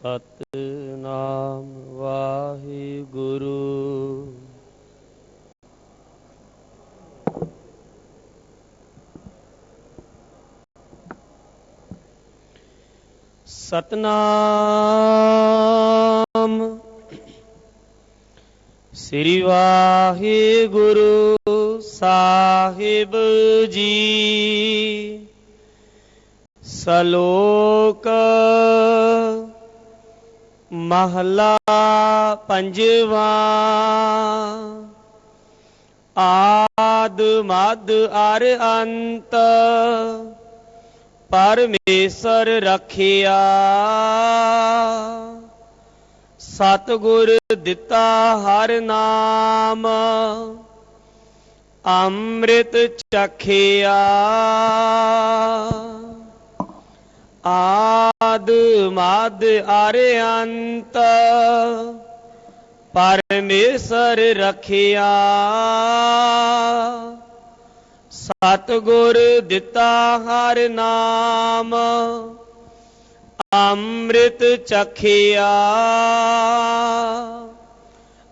ਸਤਿਨਾਮ ਵਾਹਿਗੁਰੂ। ਸਤਿਨਾਮ ਸ੍ਰੀ ਵਾਹਿਗੁਰੂ ਸਾਹਿਬ ਜੀ। ਸ਼ਲੋਕ ਮਹਲਾ ਪੰਜਵਾ। ਆਦ ਮਦ ਅਰ ਅੰਤ ਪਰਮੇਸ਼ਰ ਰਖਿਆ। ਸਤਿਗੁਰ ਦਿੱਤਾ ਹਰ ਨਾਮ ਅੰਮ੍ਰਿਤ ਚਖਿਆ। ਆਦ ਮਦ ਅਰ ਅੰਤ ਪਰਮੇਸ਼ਰ ਰਖਿਆ। ਸਤਿਗੁਰ ਦਿੱਤਾ ਹਰ ਨਾਮ ਅੰਮ੍ਰਿਤ ਚਖਿਆ।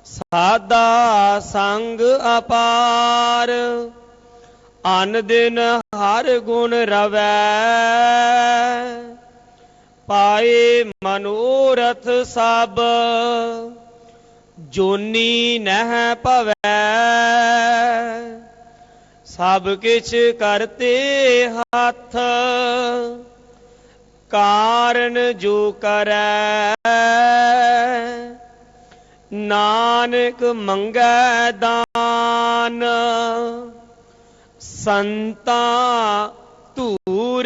ਸਾਧਾ ਸੰਗ ਅਪਾਰ ਅਨ ਦਿਨ ਹਰ ਗੁਣ ਰਵੈ। ਪਾਏ ਮਨੋਰਥ ਸਭ ਜੋਨੀ ਨਹਿ ਭਵੈ। ਸਭ ਕਿਛ ਕਰਤੇ ਹੱਥ ਕਾਰਨ ਜੋ ਕਰੈ। ਨਾਨਕ ਮੰਗੈ ਦਾਨ ਸੰਤਾਂ ਧੂਰ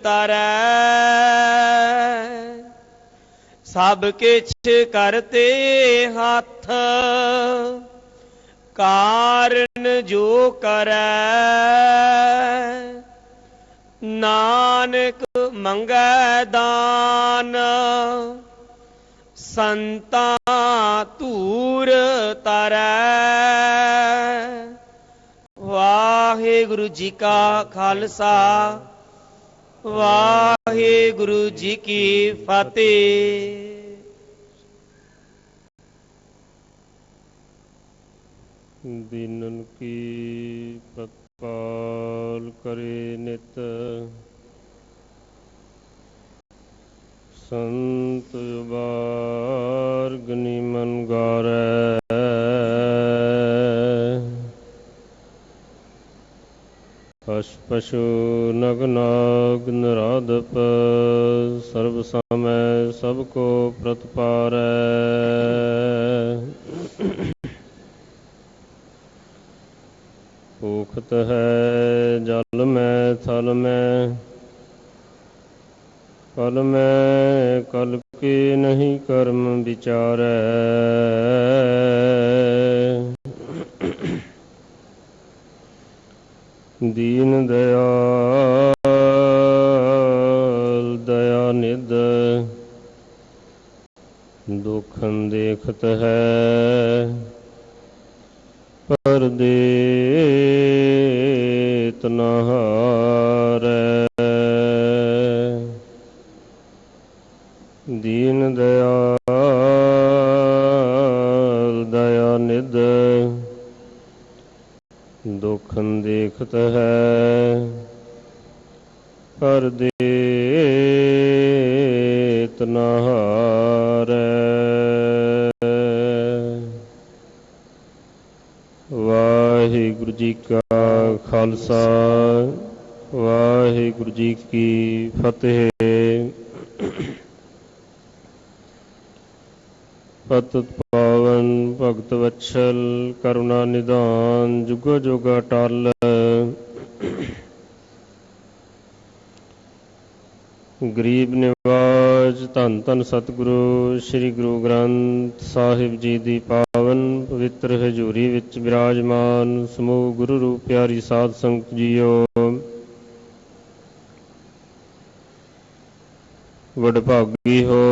ਤਰੈ। ਸਭ ਕਿਛ ਕਰਤੇ ਹੱਥ ਕਾਰਨ ਜੋ ਕਰੈ। ਨਾਨਕ ਮੰਗੈ ਦਾਨ ਸੰਤਾਂ ਧੂਰ ਤਰੈ। ਵਾਹਿਗੁਰੂ ਜੀ ਕਾ ਖਾਲਸਾ ਵਾਹਿਗੁਰੂ ਜੀ ਕੀ ਫਤਿਹ। ਦੀਨਨ ਕੀ ਪ੍ਰਤਪਾਲ ਕਰੇ ਨਿਤ। ਸੰਤ ਬਾਰਗਨੀ ਮਨ ਗਾਰੈ। ਪਸ਼ ਪਸ਼ੂ ਨਗ ਨਾਗ ਨਰਾਧਪ ਸਰਬ ਸਮੈ ਸਭ ਕੋ ਪ੍ਰਤਪਾਰੈ। ਭੂਖਤ ਹੈ ਜਲ ਮੈਂ ਥਲ ਮੈਂ ਕਲ ਮੈਂ ਕਲ ਕੇ ਨਹੀਂ ਕਰਮ ਵਿਚਾਰੈ। ਦੀਨ ਦਇਆਲ ਦਇਆ ਨਿਧ ਦੁਖਨ ਦੇਖਤ ਹੈ। ਪਰ ਦੇਤ ਨ ਹਾਰੈ। ਦੀਨ ਦਇਆਲ ਦਇਆ ਨਿਧ ਦੁਖਨ ਦੇਖਤ ਹੈ। ਪਰ ਦੇਤ ਨ ਹਾਰੈ। ਵਾਹਿਗੁਰੂ ਜੀ ਕਾ ਖਾਲਸਾ ਵਾਹਿਗੁਰੂ ਜੀ ਕੀ ਫਤਿਹ। ਪਤਿਤ ਪਾਵਨ ਭਗਤ ਵਤਸਲ ਕਰੁਣਾ ਨਿਧਾਨ ਜੁਗੋ ਜੁਗ ਅਟਲ। ਗਰੀਬ ਨਿਵਾਜ ਧੰਨ ਧੰਨ ਸਤਿਗੁਰੂ ਸ੍ਰੀ ਗੁਰੂ ਗ੍ਰੰਥ ਸਾਹਿਬ ਜੀ ਦੀ ਪਾਵਨ ਪਵਿੱਤਰ ਹਜ਼ੂਰੀ ਵਿੱਚ ਬਿਰਾਜਮਾਨ ਸਮੂਹ ਗੁਰੂ ਰੂਪ ਪਿਆਰੀ ਸਾਧ ਸੰਗਤ ਜੀਓ। ਵਡਭਾਗੀ ਹੋ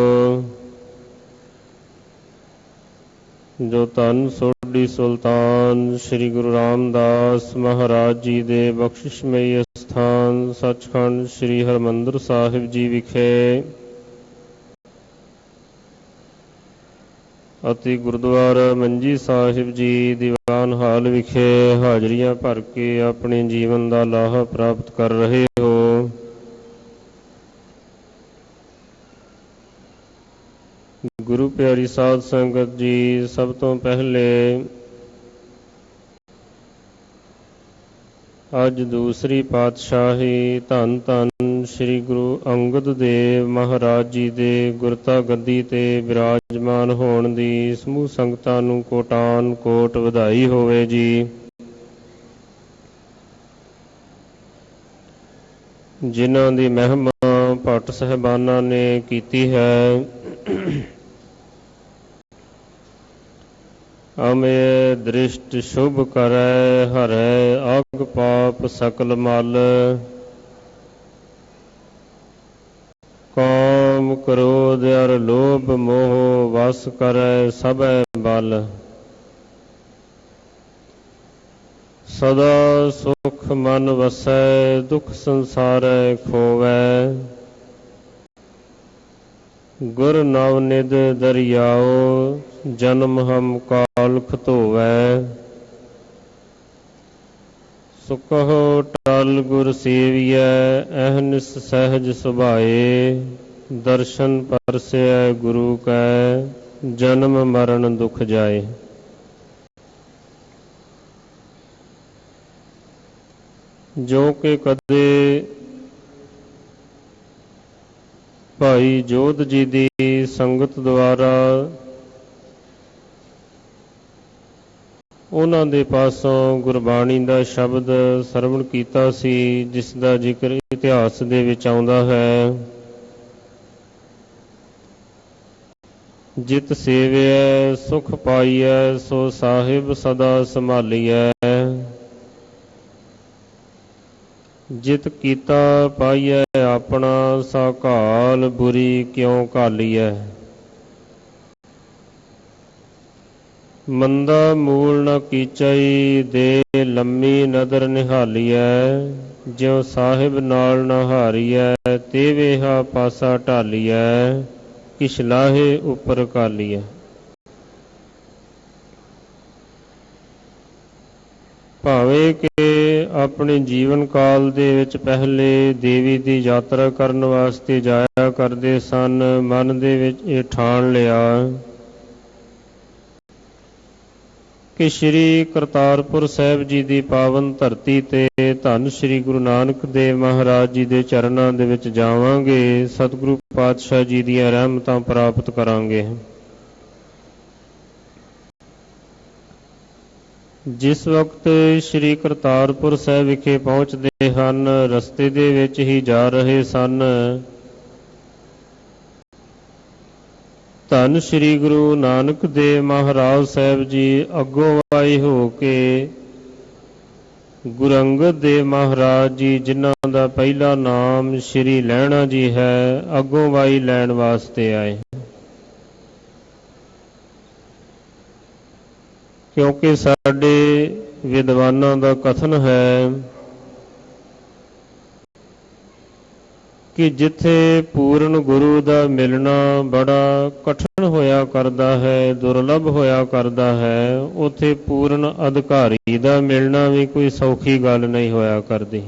ਜੋ ਧੰਨ ਸੋਢੀ ਸੁਲਤਾਨ ਸ੍ਰੀ ਗੁਰੂ ਰਾਮਦਾਸ ਮਹਾਰਾਜ ਜੀ ਦੇ ਬਖਸ਼ਿਸ਼ਮਈ ਸਥਾਨ ਸੱਚਖੰਡ ਸ੍ਰੀ ਹਰਿਮੰਦਰ ਸਾਹਿਬ ਜੀ ਵਿਖੇ ਅਤੇ ਗੁਰਦੁਆਰਾ ਮੰਜੀ ਸਾਹਿਬ ਜੀ ਦੀਵਾਨ ਹਾਲ ਵਿਖੇ ਹਾਜ਼ਰੀਆਂ ਭਰ ਕੇ ਆਪਣੇ ਜੀਵਨ ਦਾ ਲਾਹਾ ਪ੍ਰਾਪਤ ਕਰ ਰਹੇ ਹੋ। ਗੁਰੂ ਪਿਆਰੀ ਸਾਧ ਸੰਗਤ ਜੀ, ਸਭ ਤੋਂ ਪਹਿਲੇ ਅੱਜ ਦੂਸਰੀ ਪਾਤਸ਼ਾਹੀ ਧੰਨ ਧੰਨ ਸ੍ਰੀ ਗੁਰੂ ਅੰਗਦ ਦੇਵ ਮਹਾਰਾਜ ਜੀ ਦੇ ਗੁਰਤਾ ਗੱਦੀ ਤੇ ਬਿਰਾਜਮਾਨ ਹੋਣ ਦੀ ਸਮੂਹ ਸੰਗਤਾਂ ਨੂੰ ਕੋਟਾਨ ਕੋਟ ਵਧਾਈ ਹੋਵੇ ਜੀ। ਜਿਨ੍ਹਾਂ ਦੀ ਮਹਿਮਾ ਭੱਟ ਸਾਹਿਬਾਨਾਂ ਨੇ ਕੀਤੀ ਹੈ। ਅਮੇ ਦ੍ਰਿਸ਼ਟ ਸ਼ੁਭ ਕਰੈ ਹਰੈ ਅਗ ਪਾਪ ਸਕਲ ਮਲ। ਕਾਮ ਕ੍ਰੋਧ ਅਰ ਲੋਭ ਮੋਹ ਵਸ ਕਰੈ ਸਭੈ ਬਲ। ਸਦਾ ਸੁਖ ਮਨ ਵਸੈ ਦੁਖ ਸੰਸਾਰੈ ਖੋਵੈ। ਗੁਰ ਨਵਨਿਧ ਦਰਿਆਓ ਜਨਮ ਹਮ ਕਾਲਖ ਧੋਵੈ। ਸੁਕਹੁ ਟਲ ਗੁਰ ਸੇਵੀਐ ਅਹਨਿਸ ਸਹਿਜ ਸੁਭਾਏ। ਦਰਸ਼ਨ ਪਰਸੈ ਗੁਰੂ ਕੈ ਜਨਮ ਮਰਨ ਦੁਖ ਜਾਏ। ਜੋ ਕਿ ਕਦੇ ਭਾਈ ਜੋਧ ਜੀ ਦੀ ਸੰਗਤ ਦੁਆਰਾ ਉਹਨਾਂ ਦੇ ਪਾਸੋਂ ਗੁਰਬਾਣੀ ਦਾ ਸ਼ਬਦ ਸਰਵਣ ਕੀਤਾ ਸੀ, ਜਿਸ ਦਾ ਜ਼ਿਕਰ ਇਤਿਹਾਸ ਦੇ ਵਿੱਚ ਆਉਂਦਾ ਹੈ। ਜਿਤ ਸੇਵਿਐ ਸੁਖ ਪਾਈਐ ਸੋ ਸਾਹਿਬ ਸਦਾ ਸੰਭਾਲੀਐ। ਜਿਤ ਕੀਤਾ ਪਾਈਐ ਆਪਣਾ ਸਾ ਘਾਲ ਬੁਰੀ ਕਿਉ ਘਾਲੀਐ। ਮੰਦਾ ਮੂਲ ਨ ਕੀਚਈ ਦੇ ਲੰਮੀ ਨਦਰ ਨਿਹਾਲੀਐ। ਜਿਉ ਸਾਹਿਬ ਨਾਲ ਨ ਹਾਰੀਐ ਤੇ ਵੇਹਾ ਪਾਸਾ ਢਾਲੀਐ। ਕਿਛ ਲਾਹੇ ਉੱਪਰ ਕਾਲੀਐ। ਭਾਵੇਂ ਕਿ ਆਪਣੇ ਜੀਵਨ ਕਾਲ ਦੇ ਵਿੱਚ ਪਹਿਲੇ ਦੇਵੀ ਦੀ ਯਾਤਰਾ ਕਰਨ ਵਾਸਤੇ ਜਾਇਆ ਕਰਦੇ ਸਨ, ਮਨ ਦੇ ਵਿੱਚ ਇਹ ਠਾਣ ਲਿਆ ਕਿ ਸ਼੍ਰੀ ਕਰਤਾਰਪੁਰ ਸਾਹਿਬ ਜੀ ਦੀ ਪਾਵਨ ਧਰਤੀ ਤੇ ਧੰਨ ਸ਼੍ਰੀ ਗੁਰੂ ਨਾਨਕ ਦੇਵ ਮਹਾਰਾਜ ਜੀ ਦੇ ਚਰਨਾਂ ਦੇ ਵਿੱਚ ਜਾਵਾਂਗੇ, ਸਤਿਗੁਰੂ ਪਾਤਸ਼ਾਹ ਜੀ ਦੀਆਂ ਰਹਿਮਤਾਂ ਪ੍ਰਾਪਤ ਕਰਾਂਗੇ। ਜਿਸ ਵਕਤ ਸ਼੍ਰੀ ਕਰਤਾਰਪੁਰ ਸਾਹਿਬ ਵਿਖੇ ਪਹੁੰਚਦੇ ਹਨ, ਰਸਤੇ ਦੇ ਵਿੱਚ ਹੀ ਜਾ ਰਹੇ ਸਨ, ਧੰਨ ਸ਼੍ਰੀ ਗੁਰੂ ਨਾਨਕ ਦੇਵ ਮਹਾਰਾਜ ਸਾਹਿਬ ਜੀ ਅੱਗੋਂ ਵਾਈ ਹੋ ਕੇ ਗੁਰੂ ਅੰਗਦ ਦੇਵ ਮਹਾਰਾਜ ਜੀ, ਜਿਨ੍ਹਾਂ ਦਾ ਪਹਿਲਾ ਨਾਮ ਸ਼੍ਰੀ ਲਹਿਣਾ ਜੀ ਹੈ, ਅੱਗੋਂ ਵਾਈ ਲੈਣ ਵਾਸਤੇ ਆਏ। ਕਿਉਂਕਿ ਸਾਡੇ ਵਿਦਵਾਨਾਂ ਦਾ ਕਥਨ ਹੈ ਕਿ ਜਿੱਥੇ ਪੂਰਨ ਗੁਰੂ ਦਾ ਮਿਲਣਾ ਬੜਾ ਕਠਿਨ ਹੋਇਆ ਕਰਦਾ ਹੈ, ਦੁਰਲਭ ਹੋਇਆ ਕਰਦਾ ਹੈ, ਉੱਥੇ ਪੂਰਨ ਅਧਿਕਾਰੀ ਦਾ ਮਿਲਣਾ ਵੀ ਕੋਈ ਸੌਖੀ ਗੱਲ ਨਹੀਂ ਹੋਇਆ ਕਰਦੀ।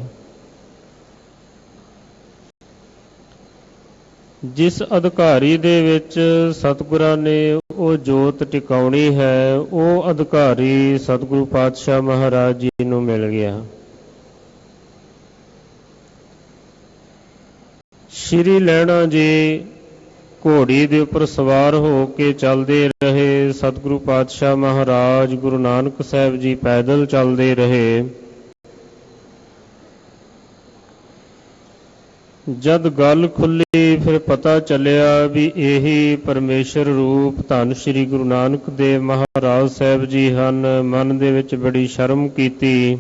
ਜਿਸ ਅਧਿਕਾਰੀ ਦੇ ਵਿੱਚ ਸਤਿਗੁਰਾਂ ਨੇ ਉਹ ਜੋਤ ਟਿਕਾਉਣੀ ਹੈ, ਉਹ ਅਧਿਕਾਰੀ ਸਤਿਗੁਰੂ ਪਾਤਸ਼ਾਹ ਮਹਾਰਾਜ ਜੀ ਨੂੰ ਮਿਲ ਗਿਆ। ਸ਼੍ਰੀ ਲਹਿਣਾ ਜੀ ਘੋੜੀ ਦੇ ਉੱਪਰ ਸਵਾਰ ਹੋ ਕੇ ਚੱਲਦੇ ਰਹੇ, ਸਤਿਗੁਰੂ ਪਾਤਸ਼ਾਹ ਮਹਾਰਾਜ ਗੁਰੂ ਨਾਨਕ ਸਾਹਿਬ ਜੀ ਪੈਦਲ ਚੱਲਦੇ ਰਹੇ। ਜਦ ਗੱਲ ਖੁੱਲੀ ਫਿਰ ਪਤਾ ਚੱਲਿਆ ਵੀ ਇਹੀ ਪਰਮੇਸ਼ਰ ਰੂਪ ਧੰਨ ਸ਼੍ਰੀ ਗੁਰੂ ਨਾਨਕ ਦੇਵ ਮਹਾਰਾਜ ਸਾਹਿਬ ਜੀ ਹਨ। ਮਨ ਦੇ ਵਿੱਚ ਬੜੀ ਸ਼ਰਮ ਕੀਤੀ।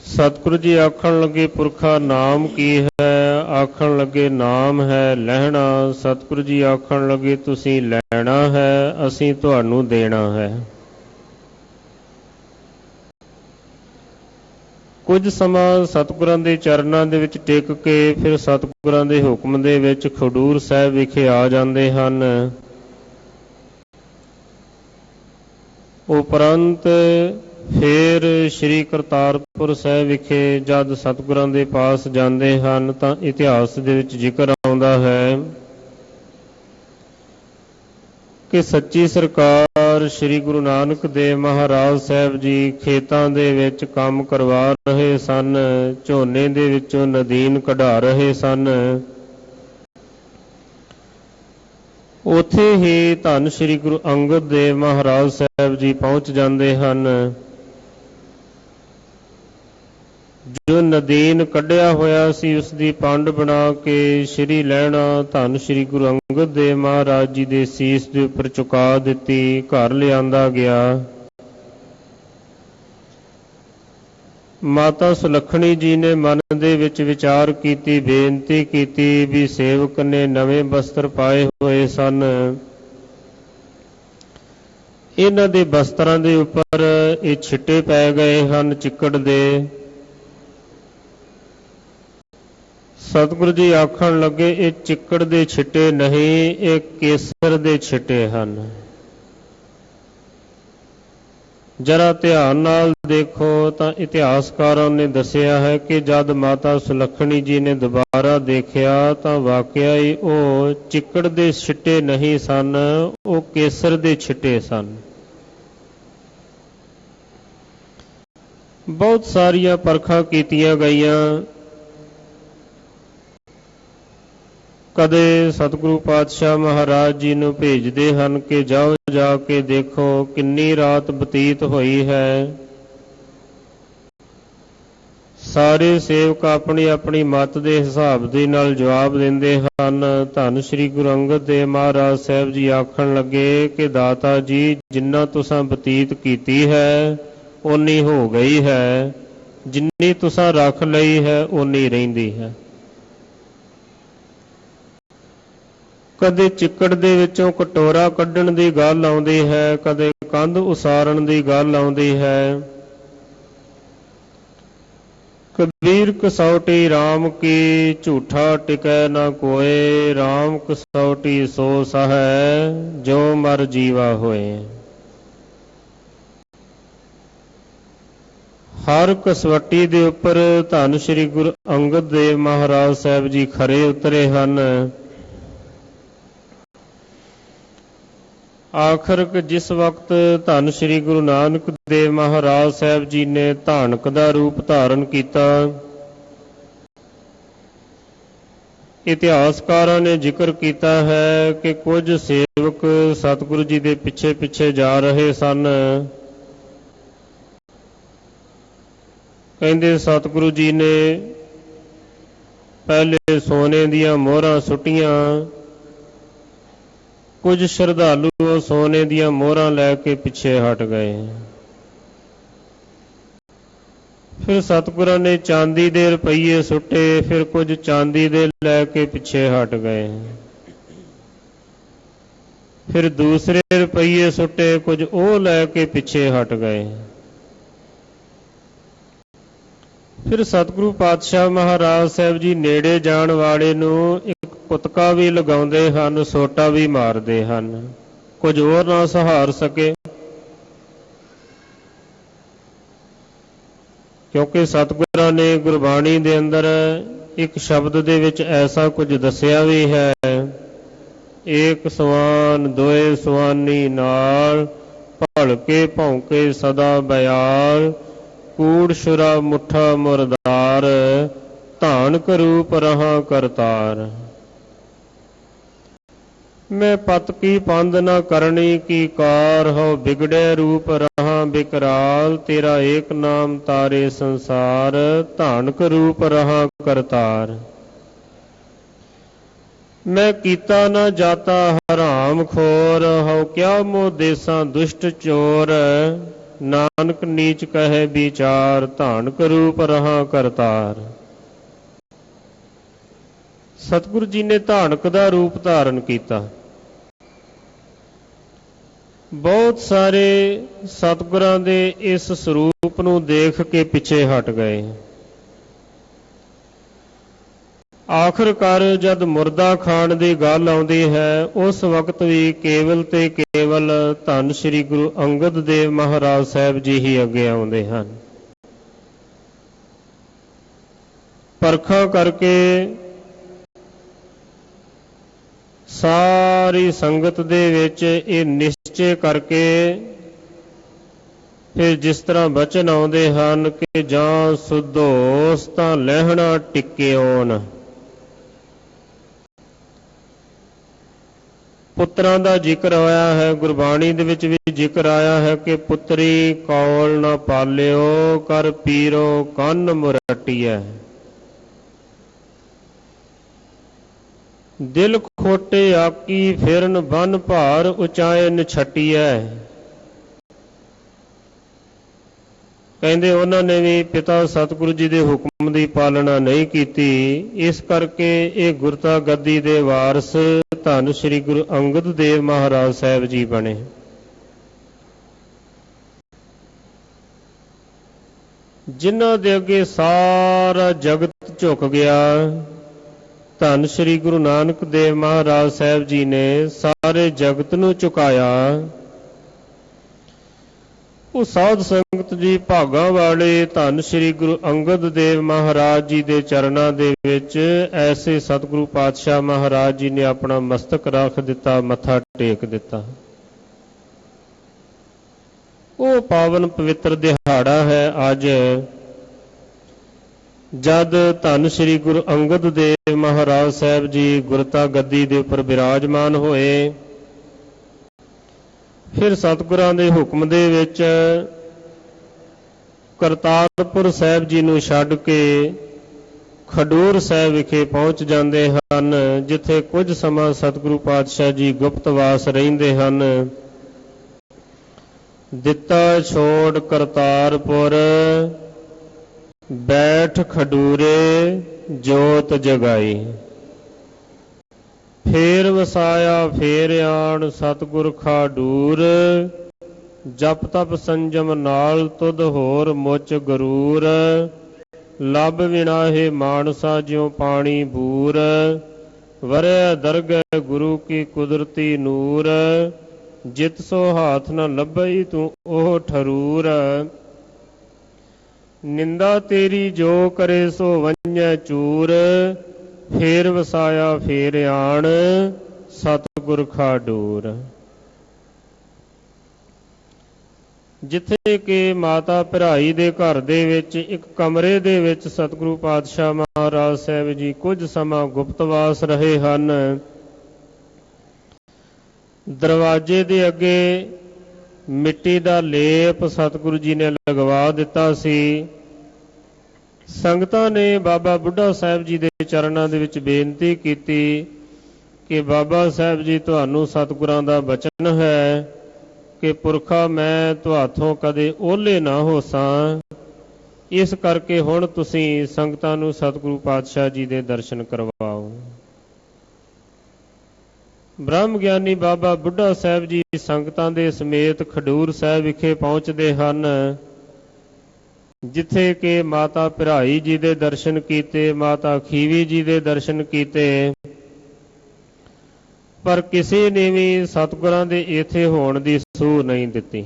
ਸਤਿਗੁਰੂ ਜੀ ਆਖਣ ਲੱਗੇ, ਪੁਰਖਾ ਨਾਮ ਕੀ ਹੈ? ਆਖਣ ਲੱਗੇ ਨਾਮ ਹੈ ਲਹਿਣਾ। ਸਤਿਗੁਰੂ ਜੀ ਆਖਣ ਲੱਗੇ ਤੁਸੀਂ ਲੈਣਾ ਹੈ, ਅਸੀਂ ਤੁਹਾਨੂੰ ਦੇਣਾ ਹੈ। ਕੁਝ ਸਮਾਂ ਸਤਿਗੁਰਾਂ ਦੇ ਚਰਨਾਂ ਦੇ ਵਿੱਚ ਟਿਕ ਕੇ ਫਿਰ ਸਤਿਗੁਰਾਂ ਦੇ ਹੁਕਮ ਦੇ ਵਿੱਚ ਖਡੂਰ ਸਾਹਿਬ ਵਿਖੇ ਆ ਜਾਂਦੇ ਹਨ। ਉਪਰੰਤ ਫਿਰ ਸ੍ਰੀ ਕਰਤਾਰਪੁਰ ਸਾਹਿਬ ਵਿਖੇ ਜਦ ਸਤਿਗੁਰਾਂ ਦੇ ਪਾਸ ਜਾਂਦੇ ਹਨ ਤਾਂ ਇਤਿਹਾਸ ਦੇ ਵਿੱਚ ਜ਼ਿਕਰ ਆਉਂਦਾ ਹੈ ਕਿ ਸੱਚੀ ਸਰਕਾਰ ਸ੍ਰੀ ਗੁਰੂ ਨਾਨਕ ਦੇਵ ਮਹਾਰਾਜ ਸਾਹਿਬ ਜੀ ਖੇਤਾਂ ਦੇ ਵਿੱਚ ਕੰਮ ਕਰਵਾ ਰਹੇ ਸਨ। ਝੋਨੇ ਦੇ ਵਿੱਚੋਂ ਨਦੀਨ ਕਢਾ ਰਹੇ ਸਨ। ਉੱਥੇ ਹੀ ਧੰਨ ਸ੍ਰੀ ਗੁਰੂ ਅੰਗਦ ਦੇਵ ਮਹਾਰਾਜ ਸਾਹਿਬ ਜੀ ਪਹੁੰਚ ਜਾਂਦੇ ਹਨ। ਜੋ ਨਦੀਨ ਕੱਢਿਆ ਹੋਇਆ ਸੀ ਉਸ ਦੀ ਪੰਡ ਬਣਾ ਕੇ ਸ੍ਰੀ ਲਹਿਣਾ ਧੰਨ ਸ੍ਰੀ ਗੁਰੂ ਅੰਗਦ ਦੇਵ ਮਹਾਰਾਜ ਜੀ ਦੇ ਸੀਸ ਦੇ ਉੱਪਰ ਚੁਕਾ ਦਿੱਤੀ। ਘਰ ਲਿਆਂਦਾ ਗਿਆ। ਮਾਤਾ ਸੁਲੱਖਣੀ ਜੀ ਨੇ ਮਨ ਦੇ ਵਿੱਚ ਵਿਚਾਰ ਕੀਤੀ, ਬੇਨਤੀ ਕੀਤੀ ਵੀ ਸੇਵਕ ਨੇ ਨਵੇਂ ਬਸਤਰ ਪਾਏ ਹੋਏ ਸਨ, ਇਹਨਾਂ ਦੇ ਬਸਤਰਾਂ ਦੇ ਉੱਪਰ ਇਹ ਛਿੱਟੇ ਪੈ ਗਏ ਹਨ ਚਿੱਕੜ ਦੇ। ਸਤਿਗੁਰੂ ਜੀ ਆਖਣ ਲੱਗੇ ਇਹ ਚਿੱਕੜ ਦੇ ਛਿੱਟੇ ਨਹੀਂ, ਇਹ ਕੇਸਰ ਦੇ ਛਿੱਟੇ ਹਨ। ਜਰਾ ਧਿਆਨ ਨਾਲ ਦੇਖੋ ਤਾਂ ਇਤਿਹਾਸਕਾਰਾਂ ਨੇ ਦੱਸਿਆ ਹੈ ਕਿ ਜਦ ਮਾਤਾ ਸੁਲੱਖਣੀ ਜੀ ਨੇ ਦੁਬਾਰਾ ਦੇਖਿਆ ਤਾਂ ਵਾਕਿਆ ਹੀ ਉਹ ਚਿੱਕੜ ਦੇ ਛਿੱਟੇ ਨਹੀਂ ਸਨ, ਉਹ ਕੇਸਰ ਦੇ ਛਿੱਟੇ ਸਨ। ਬਹੁਤ ਸਾਰੀਆਂ ਪਰਖਾਂ ਕੀਤੀਆਂ ਗਈਆਂ। ਕਦੇ ਸਤਿਗੁਰੂ ਪਾਤਸ਼ਾਹ ਮਹਾਰਾਜ ਜੀ ਨੂੰ ਭੇਜਦੇ ਹਨ ਕਿ ਜਾਓ ਜਾ ਕੇ ਦੇਖੋ ਕਿੰਨੀ ਰਾਤ ਬਤੀਤ ਹੋਈ ਹੈ। ਸਾਰੇ ਸੇਵਕ ਆਪਣੀ ਆਪਣੀ ਮੱਤ ਦੇ ਹਿਸਾਬ ਦੇ ਨਾਲ ਜਵਾਬ ਦਿੰਦੇ ਹਨ। ਧੰਨ ਸ੍ਰੀ ਗੁਰੂ ਅੰਗਦ ਦੇਵ ਮਹਾਰਾਜ ਸਾਹਿਬ ਜੀ ਆਖਣ ਲੱਗੇ ਕਿ ਦਾਤਾ ਜੀ ਜਿੰਨਾ ਤੁਸਾਂ ਬਤੀਤ ਕੀਤੀ ਹੈ ਓਨੀ ਹੋ ਗਈ ਹੈ, ਜਿੰਨੀ ਤੁਸਾਂ ਰੱਖ ਲਈ ਹੈ ਓਨੀ ਰਹਿੰਦੀ ਹੈ। ਕਦੇ ਚਿੱਕੜ ਦੇ ਵਿੱਚੋਂ ਕਟੋਰਾ ਕੱਢਣ ਦੀ ਗੱਲ ਆਉਂਦੀ ਹੈ, ਕਦੇ ਕੰਧ ਉਸਾਰਨ ਦੀ ਗੱਲ ਆਉਂਦੀ ਹੈ। ਕਬੀਰ ਕਸੌਟੀ RAM ਕੀ ਝੂਠਾ ਟਿਕੈ ਨਾ ਕੋਏ, RAM ਕਸੌਟੀ ਸੋ ਸਹੈ ਜੋ ਮਰ ਜੀਵਾ ਹੋਏ। ਹਰ ਕਸਵੱਟੀ ਦੇ ਉੱਪਰ ਧੰਨ ਸ੍ਰੀ ਗੁਰੂ ਅੰਗਦ ਦੇਵ ਮਹਾਰਾਜ ਸਾਹਿਬ ਜੀ ਖਰੇ ਉਤਰੇ ਹਨ। ਆਖਰ ਜਿਸ ਵਕਤ ਧੰਨ ਸ੍ਰੀ ਗੁਰੂ ਨਾਨਕ ਦੇਵ ਮਹਾਰਾਜ ਸਾਹਿਬ ਜੀ ਨੇ ਧਾਨਕ ਦਾ ਰੂਪ ਧਾਰਨ ਕੀਤਾ, ਇਤਿਹਾਸਕਾਰਾਂ ਨੇ ਜ਼ਿਕਰ ਕੀਤਾ ਹੈ ਕਿ ਕੁਝ ਸੇਵਕ ਸਤਿਗੁਰੂ ਜੀ ਦੇ ਪਿੱਛੇ ਪਿੱਛੇ ਜਾ ਰਹੇ ਸਨ। ਕਹਿੰਦੇ ਸਤਿਗੁਰੂ ਜੀ ਨੇ ਪਹਿਲੇ ਸੋਨੇ ਦੀਆਂ ਮੋਹਰਾਂ ਸੁੱਟੀਆਂ। ਕੁਝ ਸ਼ਰਧਾਲੂ ਸੋਨੇ ਦੀਆਂ ਮੋਹਰਾਂ ਲੈ ਕੇ ਪਿੱਛੇ ਹਟ ਗਏ। ਫਿਰ ਸਤਿਗੁਰਾਂ ਨੇ ਚਾਂਦੀ ਦੇ ਰੁਪਈਏ ਸੁੱਟੇ। ਫਿਰ ਕੁਝ ਚਾਂਦੀ ਦੇ ਲੈ ਕੇ ਪਿੱਛੇ ਹਟ ਗਏ। ਫਿਰ ਦੂਸਰੇ ਰੁਪਈਏ ਸੁੱਟੇ, ਕੁਝ ਉਹ ਲੈ ਕੇ ਪਿੱਛੇ ਹਟ ਗਏ। ਫਿਰ ਸਤਿਗੁਰੂ ਪਾਤਸ਼ਾਹ ਮਹਾਰਾਜ ਸਾਹਿਬ ਜੀ ਨੇੜੇ ਜਾਣ ਵਾਲੇ ਨੂੰ ਇੱਕ ਕੁਤਕਾ ਵੀ ਲਗਾਉਂਦੇ ਹਨ, ਸੋਟਾ ਵੀ ਮਾਰਦੇ ਹਨ, ਕੁਝ ਹੋਰ ਨਾ ਸਹਾਰ ਸਕੇ। ਕਿਉਂਕਿ ਸਤਿਗੁਰਾਂ ਨੇ ਗੁਰਬਾਣੀ ਦੇ ਅੰਦਰ ਇੱਕ ਸ਼ਬਦ ਦੇ ਵਿੱਚ ਐਸਾ ਕੁਝ ਦੱਸਿਆ ਵੀ ਹੈ, ਏਕ ਸਵਾਨ ਦੋਏ ਸਵਾਨੀ ਨਾਲ, ਭਲਕੇ ਭੌਂਕੇ ਸਦਾ ਬਿਆਲ, ਕੂੜ ਸ਼ੁਰਾ ਮੁੱਠਾ ਮੁਰਦਾਰ, ਧਾਨਕ ਰੂਪ ਰਹਾ ਕਰਤਾਰ। ਮੈਂ ਪਤ ਕੀ ਪੰਧ ਨਾ ਕਰਨੀ ਕੀ ਕਾਰ, ਹੋ ਬਿਗੜੇ ਰੂਪ ਰਹਾ ਬਿਕਰਾਲ, ਤੇਰਾ ਏਕ ਨਾਮ ਤਾਰੇ ਸੰਸਾਰ, ਧਾਨਕ ਰੂਪ ਰਹਾ ਕਰਤਾਰ। ਮੈਂ ਕੀਤਾ ਨਾ ਜਾਤਾ ਹਰਾਮ ਖੋਰ, ਹੋ ਕਿਆ ਮੋਹ ਦੇਸਾਂ ਦੁਸ਼ਟ ਚੋਰ, ਨਾਨਕ ਨੀਚ ਕਹੇ ਵਿਚਾਰ, ਧਾਨਕ ਰੂਪ ਰਹਾ ਕਰਤਾਰ। ਸਤਿਗੁਰੂ ਜੀ ਨੇ ਧਾਨਕ ਦਾ ਰੂਪ ਧਾਰਨ ਕੀਤਾ। ਬਹੁਤ ਸਾਰੇ ਸਤਿਗੁਰਾਂ ਦੇ ਇਸ ਸਰੂਪ ਨੂੰ ਦੇਖ ਕੇ ਪਿੱਛੇ ਹਟ ਗਏ। ਆਖਰਕਾਰ ਜਦ ਮੁਰਦਾ ਖਾਣ ਦੀ ਗੱਲ ਆਉਂਦੀ ਹੈ, ਉਸ ਵਕਤ ਵੀ ਕੇਵਲ ਤੇ ਕੇਵਲ ਧੰਨ ਸ੍ਰੀ ਗੁਰੂ ਅੰਗਦ ਦੇਵ ਮਹਾਰਾਜ ਸਾਹਿਬ ਜੀ ਹੀ ਅੱਗੇ ਆਉਂਦੇ ਹਨ। ਪਰਖਾਂ ਕਰਕੇ ਸਾਰੀ ਸੰਗਤ ਦੇ ਵਿੱਚ ਇਹ ਨਿਸ਼ਚੇ ਕਰਕੇ ਫਿਰ ਜਿਸ ਤਰ੍ਹਾਂ ਬਚਨ ਆਉਂਦੇ ਹਨ ਕਿ ਜਾਂ ਸੁਦੋਸ ਤਾਂ ਲਹਿਣਾ ਟਿਕਿਓਨ। ਪੁੱਤਰਾਂ ਦਾ ਜ਼ਿਕਰ ਹੋਇਆ ਹੈ, ਗੁਰਬਾਣੀ ਦੇ ਵਿੱਚ ਵੀ ਜ਼ਿਕਰ ਆਇਆ ਹੈ ਕਿ ਪੁੱਤਰੀ ਕੌਲ ਨਾ ਪਾਲਿਓ, ਕਰ ਪੀਰੋ ਕੰਨ ਮੁਰਟੀਐ। ਦਿਲ ਖੋਟੇ ਆਕੀ ਫਿਰਨ ਬੰਨ ਭਾਰ ਉਚਾਇਨ ਛਟੀਐ। ਕਹਿੰਦੇ ਉਹਨਾਂ ਨੇ ਵੀ ਪਿਤਾ ਸਤਿਗੁਰੂ ਜੀ ਦੇ ਹੁਕਮ ਦੀ ਪਾਲਣਾ ਨਹੀਂ ਕੀਤੀ, ਇਸ ਕਰਕੇ ਇਹ ਗੁਰਤਾ ਗੱਦੀ ਦੇ ਵਾਰਸ ਧੰਨ ਸ੍ਰੀ ਗੁਰੂ ਅੰਗਦ ਦੇਵ ਮਹਾਰਾਜ ਸਾਹਿਬ ਜੀ ਬਣੇ। ਜਿਨ੍ਹਾਂ ਦੇ ਅੱਗੇ ਸਾਰਾ ਜਗਤ ਝੁਕ ਗਿਆ, ਧੰਨ ਸ੍ਰੀ ਗੁਰੂ ਨਾਨਕ ਦੇਵ ਮਹਾਰਾਜ ਸਾਹਿਬ ਜੀ ਨੇ ਸਾਰੇ ਜਗਤ ਨੂੰ ਝੁਕਾਇਆ। ਉਹ ਸਾਧ ਸੰਗਤ ਜੀ ਭਾਗਾਂ ਵਾਲੇ ਧੰਨ ਸ੍ਰੀ ਗੁਰੂ ਅੰਗਦ ਦੇਵ ਮਹਾਰਾਜ ਜੀ ਦੇ ਚਰਨਾਂ ਦੇ ਵਿੱਚ ਐਸੇ ਸਤਿਗੁਰੂ ਪਾਤਸ਼ਾਹ ਮਹਾਰਾਜ ਜੀ ਨੇ ਆਪਣਾ ਮਸਤਕ ਰੱਖ ਦਿੱਤਾ, ਮੱਥਾ ਟੇਕ ਦਿੱਤਾ। ਉਹ ਪਾਵਨ ਪਵਿੱਤਰ ਦਿਹਾੜਾ ਹੈ ਅੱਜ, ਜਦ ਧੰਨ ਸ੍ਰੀ ਗੁਰੂ ਅੰਗਦ ਦੇਵ ਮਹਾਰਾਜ ਸਾਹਿਬ ਜੀ ਗੁਰਤਾ ਗੱਦੀ ਦੇ ਉੱਪਰ ਬਿਰਾਜਮਾਨ ਹੋਏ। ਫਿਰ ਸਤਿਗੁਰਾਂ ਦੇ ਹੁਕਮ ਦੇ ਵਿੱਚ ਕਰਤਾਰਪੁਰ ਸਾਹਿਬ ਜੀ ਨੂੰ ਛੱਡ ਕੇ ਖਡੂਰ ਸਾਹਿਬ ਵਿਖੇ ਪਹੁੰਚ ਜਾਂਦੇ ਹਨ, ਜਿੱਥੇ ਕੁਝ ਸਮਾਂ ਸਤਿਗੁਰੂ ਪਾਤਸ਼ਾਹ ਜੀ ਗੁਪਤਵਾਸ ਰਹਿੰਦੇ ਹਨ। ਦਿੱਤਾ ਛੋੜ ਕਰਤਾਰਪੁਰ, ਬੈਠ ਖਡੂਰੇ ਜੋਤ ਜਗਾਈ। ਫੇਰ ਵਸਾਇਆ ਫੇਰ ਆਣ ਸਤਿਗੁਰ ਖਾਡੂਰ, ਜਪ ਤਪ ਸੰਜਮ ਨਾਲ ਤੁਧ ਹੋਰ ਮੁੱਚ ਗਰੂਰ। ਲੱਭ ਵਿਨਾਹੇ ਮਾਨਸਾ ਜਿਉ ਪਾਣੀ ਬੂਰ, ਵਰੈ ਦਰਗਹਿ ਗੁਰੂ ਕੀ ਕੁਦਰਤੀ ਨੂਰ। ਜਿਤ ਸੋ ਹਾਥ ਨ ਲੱਭਈ ਤੂੰ ਉਹ ਠਰੂਰ, ਨਿੰਦਾ ਤੇਰੀ ਜੋ ਕਰੇ ਸੋ ਵੰਝੈ ਚੂਰ। ਫੇਰ ਵਸਾਇਆ ਫੇਰ ਆਣ ਸਤਿਗੁਰ ਖਾਡੂਰ। ਜਿੱਥੇ ਕਿ ਮਾਤਾ ਭਰਾਈ ਦੇ ਘਰ ਦੇ ਵਿੱਚ ਇੱਕ ਕਮਰੇ ਦੇ ਵਿੱਚ ਸਤਿਗੁਰੂ ਪਾਤਸ਼ਾਹ ਮਹਾਰਾਜ ਸਾਹਿਬ ਜੀ ਕੁਝ ਸਮਾਂ ਗੁਪਤਵਾਸ ਰਹੇ ਹਨ। ਦਰਵਾਜ਼ੇ ਦੇ ਅੱਗੇ ਮਿੱਟੀ ਦਾ ਲੇਪ ਸਤਿਗੁਰੂ ਜੀ ਨੇ ਲਗਵਾ ਦਿੱਤਾ ਸੀ। ਸੰਗਤਾਂ ਨੇ ਬਾਬਾ ਬੁੱਢਾ ਸਾਹਿਬ ਜੀ ਦੇ ਚਰਨਾਂ ਦੇ ਵਿੱਚ ਬੇਨਤੀ ਕੀਤੀ ਕਿ ਬਾਬਾ ਸਾਹਿਬ ਜੀ, ਤੁਹਾਨੂੰ ਸਤਿਗੁਰਾਂ ਦਾ ਬਚਨ ਹੈ ਕਿ ਪੁਰਖਾ ਮੈਂ ਤੁਹਾਥੋਂ ਕਦੇ ਓਹਲੇ ਨਾ ਹੋਸਾਂ, ਇਸ ਕਰਕੇ ਹੁਣ ਤੁਸੀਂ ਸੰਗਤਾਂ ਨੂੰ ਸਤਿਗੁਰੂ ਪਾਤਸ਼ਾਹ ਜੀ ਦੇ ਦਰਸ਼ਨ ਕਰਵਾਓ। ਬ੍ਰਹਮ ਗਿਆਨੀ ਬਾਬਾ ਬੁੱਢਾ ਸਾਹਿਬ ਜੀ ਸੰਗਤਾਂ ਦੇ ਸਮੇਤ ਖਡੂਰ ਸਾਹਿਬ ਵਿਖੇ ਪਹੁੰਚਦੇ ਹਨ, ਜਿੱਥੇ ਕਿ ਮਾਤਾ ਭਰਾਈ ਜੀ ਦੇ ਦਰਸ਼ਨ ਕੀਤੇ, ਮਾਤਾ ਖੀਵੀ ਜੀ ਦੇ ਦਰਸ਼ਨ ਕੀਤੇ, ਪਰ ਕਿਸੇ ਨੇ ਵੀ ਸਤਿਗੁਰਾਂ ਦੇ ਇੱਥੇ ਹੋਣ ਦੀ ਸੂਹ ਨਹੀਂ ਦਿੱਤੀ।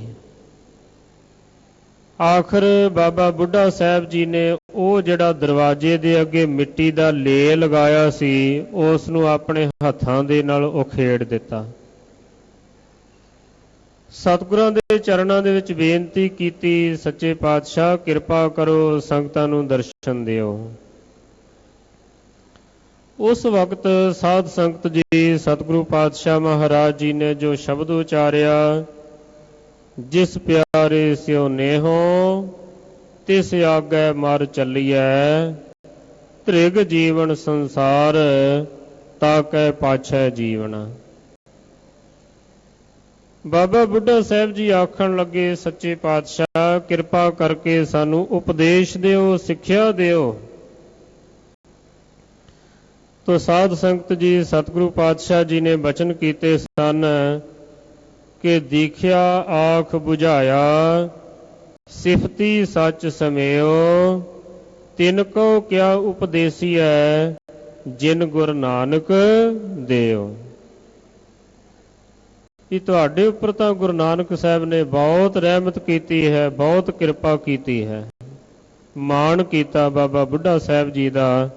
ਆਖਰ ਬਾਬਾ ਬੁੱਢਾ ਸਾਹਿਬ ਜੀ ਨੇ ਉਹ ਜਿਹੜਾ ਦਰਵਾਜ਼ੇ ਦੇ ਅੱਗੇ ਮਿੱਟੀ ਦਾ ਲੇ ਲਗਾਇਆ ਸੀ, ਉਸ ਨੂੰ ਆਪਣੇ ਹੱਥਾਂ ਦੇ ਨਾਲ ਉਖੇੜ ਦਿੱਤਾ। ਸਤਿਗੁਰਾਂ ਦੇ ਚਰਨਾਂ ਦੇ ਵਿੱਚ ਬੇਨਤੀ ਕੀਤੀ, ਸੱਚੇ ਪਾਤਸ਼ਾਹ ਕਿਰਪਾ ਕਰੋ, ਸੰਗਤਾਂ ਨੂੰ ਦਰਸ਼ਨ ਦਿਓ। ਉਸ ਵਕਤ ਸਾਧ ਸੰਗਤ ਜੀ ਸਤਿਗੁਰੂ ਪਾਤਸ਼ਾਹ ਮਹਾਰਾਜ ਜੀ ਨੇ ਜੋ ਸ਼ਬਦ ਉਚਾਰਿਆ, ਜਿਸ ਪਿਆਰੇ ਸਿਉ ਨੇਹੋ ਤਿਸ ਆਗੈ ਮਰ ਚੱਲੀਐ, ਤ੍ਰਿਗ ਜੀਵਨ ਸੰਸਾਰ ਤਾਕੈ ਪਾਛੈ ਜੀਵਨ। ਬਾਬਾ ਬੁੱਢਾ ਸਾਹਿਬ ਜੀ ਆਖਣ ਲੱਗੇ, ਸੱਚੇ ਪਾਤਸ਼ਾਹ ਕਿਰਪਾ ਕਰਕੇ ਸਾਨੂੰ ਉਪਦੇਸ਼ ਦਿਓ, ਸਿੱਖਿਆ ਦਿਓ। ਤੋ ਸਾਧ ਸੰਗਤ ਜੀ ਸਤਿਗੁਰੂ ਪਾਤਸ਼ਾਹ ਜੀ ਨੇ ਬਚਨ ਕੀਤੇ ਸਨ ਕਿ ਦੀਖਿਆ ਆਖ 부ਝਾਇਆ, ਸਿਫਤੀ ਸੱਚ ਸਮਿਓ, ਤਿਨ ਕੋ ਕਿਆ ਉਪਦੇਸੀਐ, ਜਿਨ ਗੁਰ ਨਾਨਕ ਦੇਓ। ਕਿ ਤੁਹਾਡੇ ਉੱਪਰ ਤਾਂ ਗੁਰੂ ਨਾਨਕ ਸਾਹਿਬ ਨੇ ਬਹੁਤ ਰਹਿਮਤ ਕੀਤੀ ਹੈ, ਬਹੁਤ ਕਿਰਪਾ ਕੀਤੀ ਹੈ, ਮਾਣ ਕੀਤਾ ਬਾਬਾ ਬੁੱਢਾ ਸਾਹਿਬ ਜੀ ਦਾ।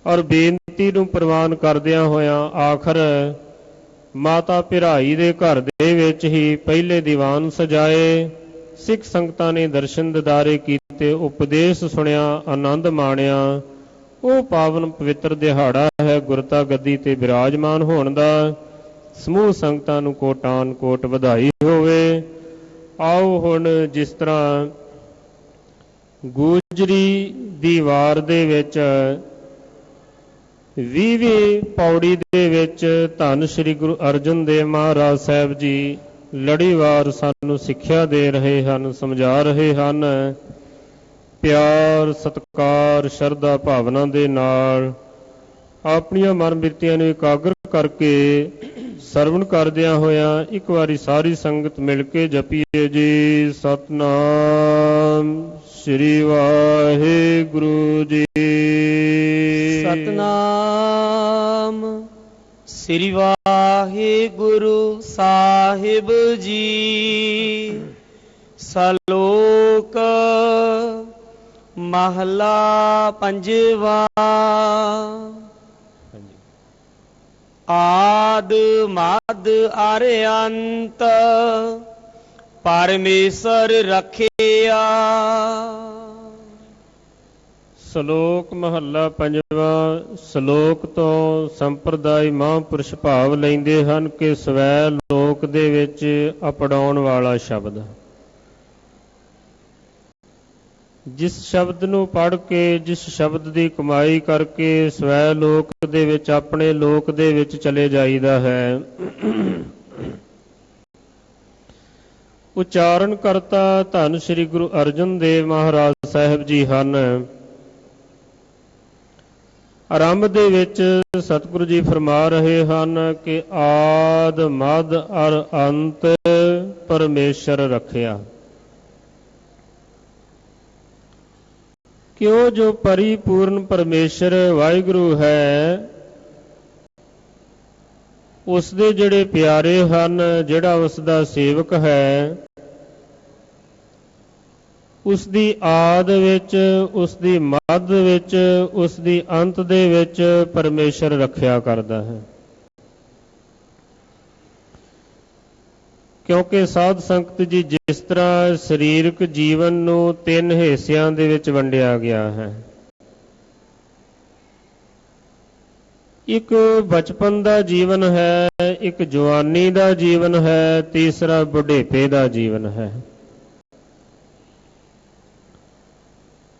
ਔਰ ਬੇਨਤੀ ਨੂੰ ਪ੍ਰਵਾਨ ਕਰਦਿਆਂ ਹੋਇਆਂ ਆਖਰ ਮਾਤਾ ਭਿਰਾਈ ਦੇ ਘਰ ਦੇ ਵਿੱਚ ਹੀ ਪਹਿਲੇ ਦੀਵਾਨ ਸਜਾਏ, ਸਿੱਖ ਸੰਗਤਾਂ ਨੇ ਦਰਸ਼ਨ ਦਿਦਾਰੇ ਕੀਤੇ, ਉਪਦੇਸ਼ ਸੁਣਿਆ, ਆਨੰਦ ਮਾਣਿਆ। ਉਹ ਪਾਵਨ ਪਵਿੱਤਰ ਦਿਹਾੜਾ ਹੈ ਗੁਰਤਾ ਗੱਦੀ ਤੇ ਬਿਰਾਜਮਾਨ ਹੋਣ ਦਾ। ਸਮੂਹ ਸੰਗਤਾਂ ਨੂੰ ਕੋਟਾਨ ਕੋਟ ਵਧਾਈ ਹੋਵੇ। ਆਓ ਹੁਣ ਜਿਸ ਤਰ੍ਹਾਂ ਗੂਜਰੀ ਦੀ ਵਾਰ ਦੇ ਵਿੱਚ 20ਵੀਂ ਪੌੜੀ ਦੇ ਵਿੱਚ ਧੰਨ ਸ੍ਰੀ ਗੁਰੂ ਅਰਜਨ ਦੇਵ ਮਹਾਰਾਜ ਸਾਹਿਬ ਜੀ ਲੜੀਵਾਰ ਸਾਨੂੰ ਸਿੱਖਿਆ ਦੇ ਰਹੇ ਹਨ, ਸਮਝਾ ਰਹੇ ਹਨ। ਪਿਆਰ, ਸਤਿਕਾਰ, ਸ਼ਰਧਾ ਭਾਵਨਾ ਦੇ ਨਾਲ ਆਪਣੀਆਂ ਮਨ ਬਿਰਤੀਆਂ ਨੂੰ ਇਕਾਗਰ ਕਰਕੇ ਸਰਵਣ ਕਰਦਿਆਂ ਹੋਇਆਂ ਇੱਕ ਵਾਰੀ ਸਾਰੀ ਸੰਗਤ ਮਿਲ ਕੇ ਜਪੀਏ ਜੀ, ਸਤਿਨਾਮ ਸ੍ਰੀ ਵਾਹਿਗੁਰੂ ਜੀ। ਸਤਿਨਾਮ ਸ੍ਰੀ ਵਾਹਿਗੁਰੂ ਸਾਹਿਬ ਜੀ। ਸਲੋਕ ਮਹਲਾ ਪੰਜਵਾ। ਆਦ ਮਦ ਅਰ ਅੰਤ ਪਰਮੇਸ਼ਰ ਰੱਖਿਆ। ਸ਼ਲੋਕ ਮਹੱਲਾ ਪੰਜਵਾਂ। ਸ਼ਲੋਕ ਤੋਂ ਸੰਪਰਦਾਇ ਮਹਾਂਪੁਰਸ਼ ਭਾਵ ਲੈਂਦੇ ਹਨ ਕਿ ਸਵੈ ਲੋਕ ਦੇ ਵਿੱਚ ਅਪੜਾਉਣ ਵਾਲਾ ਸ਼ਬਦ। ਜਿਸ ਸ਼ਬਦ ਨੂੰ ਪੜ੍ਹ ਕੇ, ਜਿਸ ਸ਼ਬਦ ਦੀ ਕਮਾਈ ਕਰਕੇ ਸਵੈ ਲੋਕ ਦੇ ਵਿੱਚ, ਆਪਣੇ ਲੋਕ ਦੇ ਵਿੱਚ ਚਲੇ ਜਾਈਦਾ ਹੈ। ਉਚਾਰਨ ਕਰਤਾ ਧੰਨ ਸ੍ਰੀ ਗੁਰੂ ਅਰਜਨ ਦੇਵ ਮਹਾਰਾਜ ਸਾਹਿਬ ਜੀ ਹਨ। ਆਰੰਭ ਦੇ ਵਿੱਚ ਸਤਿਗੁਰੂ ਜੀ ਫਰਮਾ ਰਹੇ ਹਨ ਕਿ ਆਦ ਮਦ ਅਰ ਅੰਤ ਪਰਮੇਸ਼ਰ ਰੱਖਿਆ। ਕਿ ਉਹ ਜੋ ਪਰਿਪੂਰਨ ਪਰਮੇਸ਼ਰ ਵਾਹਿਗੁਰੂ ਹੈ, ਉਸ ਦੇ ਜਿਹੜੇ ਪਿਆਰੇ ਹਨ, ਜਿਹੜਾ ਉਸ ਦਾ ਸੇਵਕ ਹੈ, ਉਸ ਦੀ ਆਦ ਵਿੱਚ, ਉਸ ਦੀ ਮੱਧ ਵਿੱਚ, ਉਸ ਦੀ ਅੰਤ ਦੇ ਵਿੱਚ ਪਰਮੇਸ਼ਰ ਰੱਖਿਆ ਕਰਦਾ ਹੈ। ਕਿਉਂਕਿ ਸਾਧ ਸੰਗਤ ਜੀ, ਜਿਸ ਤਰ੍ਹਾਂ ਸਰੀਰਕ ਜੀਵਨ ਨੂੰ 3 ਹਿੱਸਿਆਂ ਦੇ ਵਿੱਚ ਵੰਡਿਆ ਗਿਆ ਹੈ। ਇੱਕ ਬਚਪਨ ਦਾ ਜੀਵਨ ਹੈ, ਇੱਕ ਜਵਾਨੀ ਦਾ ਜੀਵਨ ਹੈ, ਤੀਸਰਾ ਬੁਢੇਪੇ ਦਾ ਜੀਵਨ ਹੈ।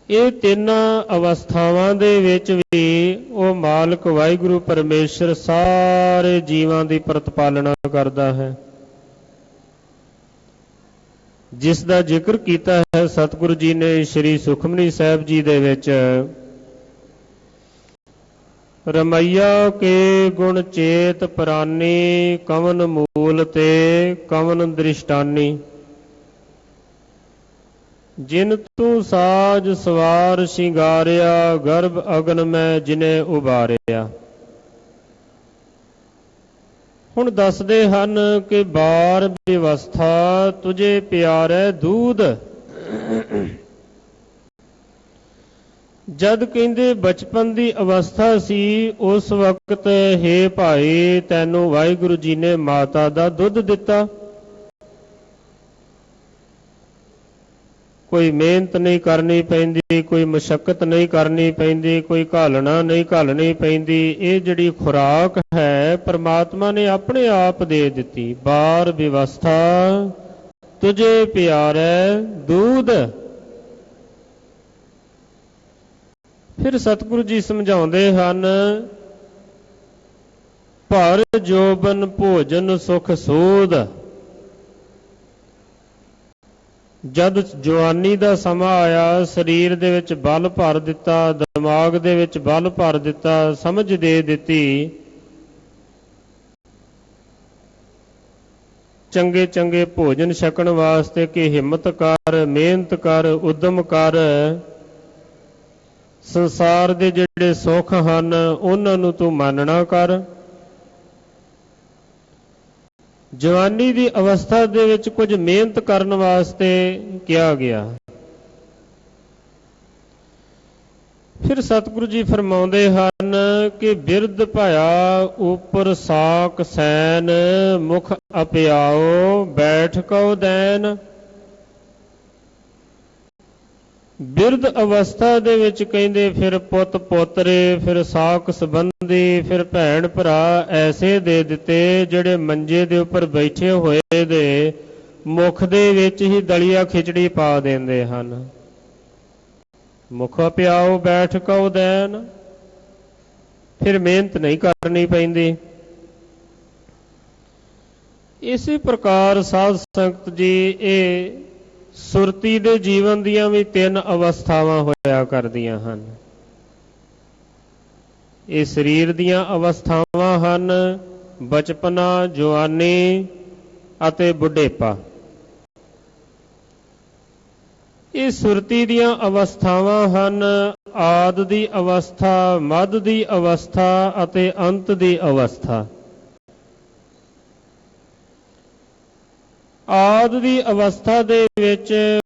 ਇਹ 3 ਅਵਸਥਾਵਾਂ ਦੇ ਵਿੱਚ ਵੀ ਉਹ ਮਾਲਕ ਵਾਹਿਗੁਰੂ ਪਰਮੇਸ਼ਰ ਸਾਰੇ ਜੀਵਾਂ ਦੀ ਪ੍ਰਤਪਾਲਨਾ ਕਰਦਾ ਹੈ। ਜਿਸ ਦਾ ਜ਼ਿਕਰ ਕੀਤਾ ਹੈ ਸਤਿਗੁਰੂ ਜੀ ਨੇ ਸ੍ਰੀ ਸੁਖਮਨੀ ਸਾਹਿਬ ਜੀ ਦੇ ਵਿੱਚ। ਰਮਈਆ ਕੇ ਗੁਣ ਚੇਤ ਪ੍ਰਾਨੀ, ਕਵਨ ਮੂਲ ਤੇ ਕਵਨ ਦ੍ਰਿਸ਼ਟਾਨੀ। ਜਿਨ ਤੂੰ ਸਾਜ ਸਵਾਰ ਸ਼ਿੰਗਾਰਿਆ, ਗਰਭ ਅਗਨ ਮੈਂ ਜਿਨੇ ਉਬਾਰਿਆ। ਹੁਣ ਦੱਸਦੇ ਹਨ ਕਿ ਬਾਰ ਵਿਵਸਥਾ ਤੁਝੇ ਪਿਆਰੈ ਦੂਧ। ਜਦ ਕਹਿੰਦੇ ਬਚਪਨ ਦੀ ਅਵਸਥਾ ਸੀ, ਉਸ ਵਕਤ ਹੇ ਭਾਈ ਤੈਨੂੰ ਵਾਹਿਗੁਰੂ ਜੀ ਨੇ ਮਾਤਾ ਦਾ ਦੁੱਧ ਦਿੱਤਾ। ਕੋਈ ਮਿਹਨਤ ਨਹੀਂ ਕਰਨੀ ਪੈਂਦੀ, ਕੋਈ ਮੁਸ਼ੱਕਤ ਨਹੀਂ ਕਰਨੀ ਪੈਂਦੀ, ਕੋਈ ਘਾਲਣਾ ਨਹੀਂ ਘਾਲਣੀ ਪੈਂਦੀ। ਇਹ ਜਿਹੜੀ ਖੁਰਾਕ ਹੈ ਪਰਮਾਤਮਾ ਨੇ ਆਪਣੇ ਆਪ ਦੇ ਦਿੱਤੀ। ਬਾਰ ਵਿਵਸਥਾ ਤੁਝੇ ਪਿਆਰੈ ਦੂਧ। ਫਿਰ ਸਤਿਗੁਰੂ ਜੀ ਸਮਝਾਉਂਦੇ ਹਨ, ਭਰ ਜੋਬਨ ਭੋਜਨ ਸੁਖ ਸੋਧ। ਜਦ ਜਵਾਨੀ ਦਾ ਸਮਾਂ ਆਇਆ, ਸਰੀਰ ਦੇ ਵਿੱਚ ਬਲ ਭਰ ਦਿੱਤਾ, ਦਿਮਾਗ ਦੇ ਵਿੱਚ ਬਲ ਭਰ ਦਿੱਤਾ, ਸਮਝ ਦੇ ਦਿੱਤੀ, ਚੰਗੇ ਚੰਗੇ ਭੋਜਨ ਛਕਣ ਵਾਸਤੇ ਕਿ ਹਿੰਮਤ ਕਰ, ਮਿਹਨਤ ਕਰ, ਉਦਮ ਕਰ। ਸੰਸਾਰ ਦੇ ਜਿਹੜੇ ਸੁੱਖ ਹਨ ਉਹਨਾਂ ਨੂੰ ਤੂੰ ਮਾਨਣਾ ਕਰ। ਜਵਾਨੀ ਦੀ ਅਵਸਥਾ ਦੇ ਵਿੱਚ ਕੁਝ ਮਿਹਨਤ ਕਰਨ ਵਾਸਤੇ ਕਿਹਾ ਗਿਆ। ਫਿਰ ਸਤਿਗੁਰੂ ਜੀ ਫਰਮਾਉਂਦੇ ਹਨ ਕਿ ਬਿਰਧ ਭਇਆ ਉਪਰ ਸਾਕ ਸੈਨ, ਮੁਖ ਅਪਿਆਓ ਬੈਠ ਕਉ ਦੈਨ। ਬਿਰਧ ਅਵਸਥਾ ਦੇ ਵਿੱਚ ਕਹਿੰਦੇ ਫਿਰ ਪੁੱਤ ਪੋਤਰੇ, ਫਿਰ ਸਾਕ ਸੰਬੰਧੀ, ਫਿਰ ਭੈਣ ਭਰਾ ਐਸੇ ਦੇ ਦਿੱਤੇ ਜਿਹੜੇ ਮੰਜੇ ਦੇ ਉੱਪਰ ਬੈਠੇ ਹੋਏ ਦੇ ਮੁਖ ਦੇ ਵਿੱਚ ਹੀ ਦਲੀਆ ਖਿਚੜੀ ਪਾ ਦਿੰਦੇ ਹਨ। ਮੁਖ ਪਿਆਓ ਬੈਠ ਕਉ ਦੈਨ। ਫਿਰ ਮਿਹਨਤ ਨਹੀਂ ਕਰਨੀ ਪੈਂਦੀ। ਇਸੇ ਪ੍ਰਕਾਰ ਸਾਧ ਸੰਗਤ ਜੀ ਇਹ ਸੁਰਤੀ ਦੇ ਜੀਵਨ ਦੀਆਂ ਵੀ ਤਿੰਨ ਅਵਸਥਾਵਾਂ ਹੋਇਆ ਕਰਦੀਆਂ ਹਨ। ਇਹ ਸਰੀਰ ਦੀਆਂ ਅਵਸਥਾਵਾਂ ਹਨ, ਬਚਪਨਾ, ਜਵਾਨੀ ਅਤੇ ਬੁਢੇਪਾ। ਇਹ ਸੁਰਤੀ ਦੀਆਂ ਅਵਸਥਾਵਾਂ ਹਨ, ਆਦਿ ਦੀ ਅਵਸਥਾ, ਮੱਧ ਦੀ ਅਵਸਥਾ ਅਤੇ ਅੰਤ ਦੀ ਅਵਸਥਾ। ਆਦਿ ਦੀ ਅਵਸਥਾ ਦੇ ਵਿੱਚ